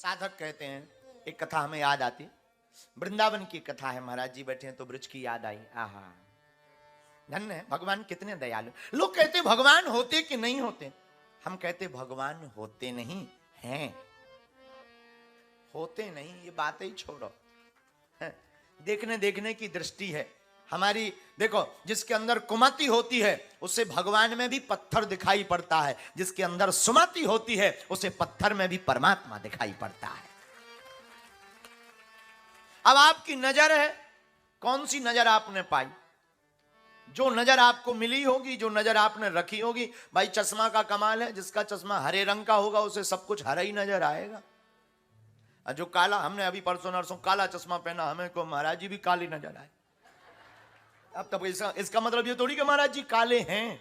साधक कहते हैं, एक कथा हमें याद आती, वृंदावन की कथा है। महाराज जी बैठे हैं तो ब्रज की याद आई। आहा, धन्य है भगवान, कितने दयालु। लोग कहते भगवान होते कि नहीं होते, हम कहते भगवान होते नहीं हैं, होते नहीं, ये बात ही छोड़ो। देखने देखने की दृष्टि है हमारी। देखो, जिसके अंदर कुमति होती है उसे भगवान में भी पत्थर दिखाई पड़ता है, जिसके अंदर सुमति होती है उसे पत्थर में भी परमात्मा दिखाई पड़ता है। अब आपकी नजर है, कौन सी नजर आपने पाई? जो नजर आपको मिली होगी, जो नजर आपने रखी होगी। भाई चश्मा का कमाल है, जिसका चश्मा हरे रंग का होगा उसे सब कुछ हरा ही नजर आएगा। जो काला, हमने अभी परसों नरसों काला चश्मा पहना, हमें को महाराज जी भी काली नजर आए। अब तब इसका मतलब ये थोड़ी कि महाराज जी काले हैं,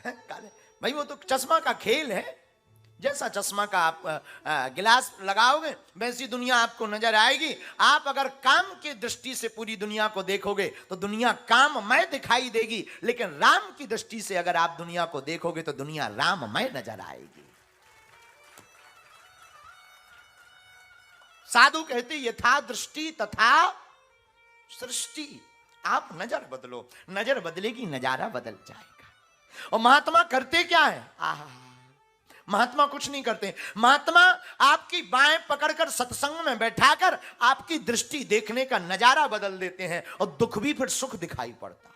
काले। भाई वो तो चश्मा का खेल है। जैसा चश्मा का आप गिलास लगाओगे वैसी दुनिया आपको नजर आएगी। आप अगर काम की दृष्टि से पूरी दुनिया को देखोगे तो दुनिया काममय दिखाई देगी, लेकिन राम की दृष्टि से अगर आप दुनिया को देखोगे तो दुनिया राममय नजर आएगी। साधु कहते यथा दृष्टि तथा सृष्टि। आप नजर बदलो, नजर बदलेगी नजारा बदल जाएगा। और महात्मा करते क्या है? महात्मा कुछ नहीं करते। महात्मा आपकी बाएं पकड़कर सत्संग में बैठाकर आपकी दृष्टि देखने का नजारा बदल देते हैं, और दुख भी फिर सुख दिखाई पड़ता है।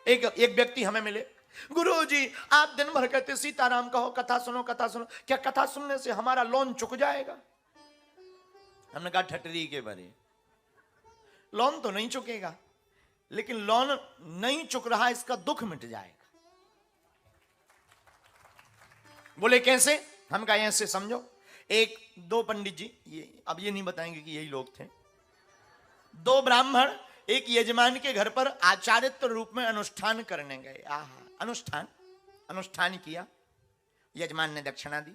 एक व्यक्ति हमें मिले, गुरुजी आप दिन भर कहते सीताराम कहो, कथा सुनो कथा सुनो, क्या कथा सुनने से हमारा लोन चुक जाएगा? हमने कहा ठटरी के भरे, लोन तो नहीं चुकेगा, लेकिन लोन नहीं चुक रहा इसका दुख मिट जाएगा। बोले कैसे? हम कहा ऐसे समझो, दो पंडित जी, ये अब ये नहीं बताएंगे कि यही लोग थे, दो ब्राह्मण एक यजमान के घर पर आचार्यत्व रूप में अनुष्ठान करने गए। अनुष्ठान किया, यजमान ने दक्षिणा दी,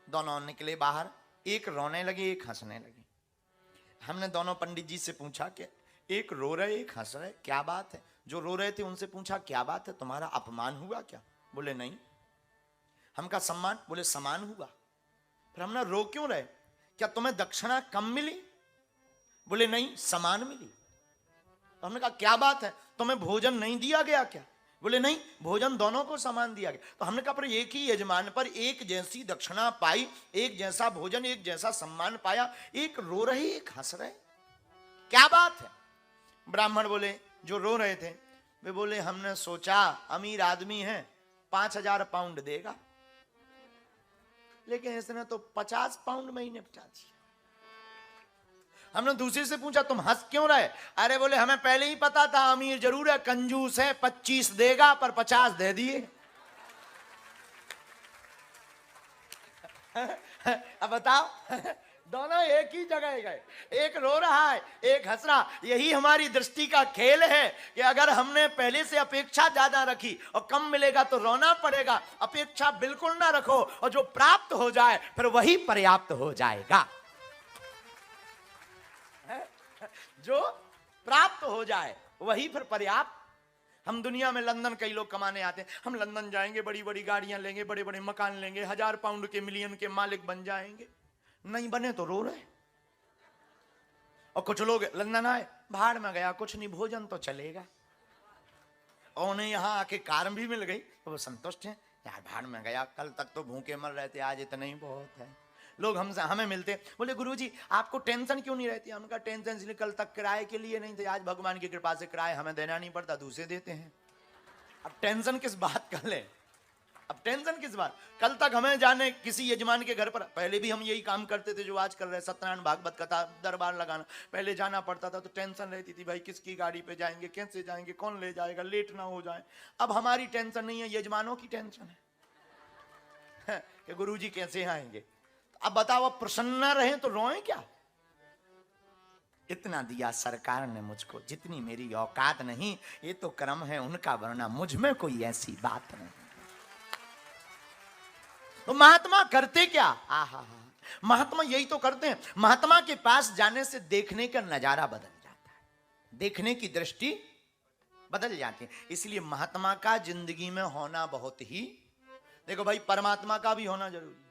दोनों निकले बाहर, एक रोने लगे एक हंसने लगे। हमने दोनों पंडित जी से पूछा कि एक रो रहे एक हंस रहे, क्या बात है? जो रो रहे थे उनसे पूछा क्या बात है, तुम्हारा अपमान हुआ क्या? बोले नहीं। हम कहा सम्मान? बोले समान हुआ। फिर हमने रो क्यों रहे? क्या तुम्हें दक्षिणा कम मिली? बोले नहीं, समान मिली। तो हमने कहा क्या बात है, तुम्हें भोजन नहीं दिया गया क्या? बोले नहीं, भोजन दोनों को समान दिया गया। तो हमने कहा पर एक ही यजमान पर एक जैसी दक्षिणा पाई, एक जैसा भोजन, एक जैसा सम्मान पाया, एक रो रहे एक हंस रहे, क्या बात है? ब्राह्मण बोले, जो रो रहे थे वे बोले हमने सोचा अमीर आदमी है 5,000 पाउंड देगा, लेकिन इसने तो 50 पाउंड में ही निपटा दिया। हमने दूसरे से पूछा तुम हंस क्यों रहे? अरे बोले हमें पहले ही पता था अमीर जरूर है, कंजूस है, 25 देगा पर 50 दे दिए। अब बताओ, दोनों एक ही जगह गए, एक रो रहा है एक हंस रहा। यही हमारी दृष्टि का खेल है कि अगर हमने पहले से अपेक्षा ज्यादा रखी और कम मिलेगा तो रोना पड़ेगा। अपेक्षा बिल्कुल ना रखो, और जो प्राप्त हो जाए फिर वही पर्याप्त हो जाएगा। जो प्राप्त हो जाए वही फिर पर्याप्त। हम दुनिया में लंदन कई लोग कमाने आते हैं, हम लंदन जाएंगे, बड़ी बड़ी गाड़ियां लेंगे, बड़े बड़े मकान लेंगे, 1000 पाउंड के मिलियन के मालिक बन जाएंगे। नहीं बने तो रो रहे। और कुछ लोग लंदन आए, भाड़ में गया कुछ नहीं, भोजन तो चलेगा, और उन्हें यहां आके कार भी मिल गई तो वो संतुष्ट हैं। यार भाड़ में गया, कल तक तो भूखे मर रहे थे, आज इतना ही बहुत है। लोग हमें मिलते, बोले गुरुजी आपको टेंशन क्यों नहीं रहती? हम कहा टेंशन इसलिए कल तक किराए के लिए नहीं थे, आज भगवान की कृपा से किराए हमें देना नहीं पड़ता, दूसरे देते हैं। अब टेंशन किस बात का ले? अब टेंशन किस बात? कल तक हमें जाने किसी यजमान के घर पर, पहले भी हम यही काम करते थे जो आज कर रहे, सत्यनारायण भागवत कथा दरबार लगाना, पहले जाना पड़ता था तो टेंशन रहती थी, भाई किसकी गाड़ी पे जाएंगे, कैसे जाएंगे, कौन ले जाएगा, लेट ना हो जाए। अब हमारी टेंशन नहीं है, यजमानों की टेंशन है कि गुरुजी कैसे आएंगे। अब बताओ, अब प्रसन्न रहे तो रोए क्या? इतना दिया सरकार ने मुझको, जितनी मेरी औकात नहीं, ये तो कर्म है उनका, वरना मुझ में कोई ऐसी बात नहीं। तो महात्मा करते क्या? आहा, महात्मा यही तो करते हैं। महात्मा के पास जाने से देखने का नजारा बदल जाता है, देखने की दृष्टि बदल जाती है। इसलिए महात्मा का जिंदगी में होना बहुत ही देखो भाई, परमात्मा का भी होना जरूरी है।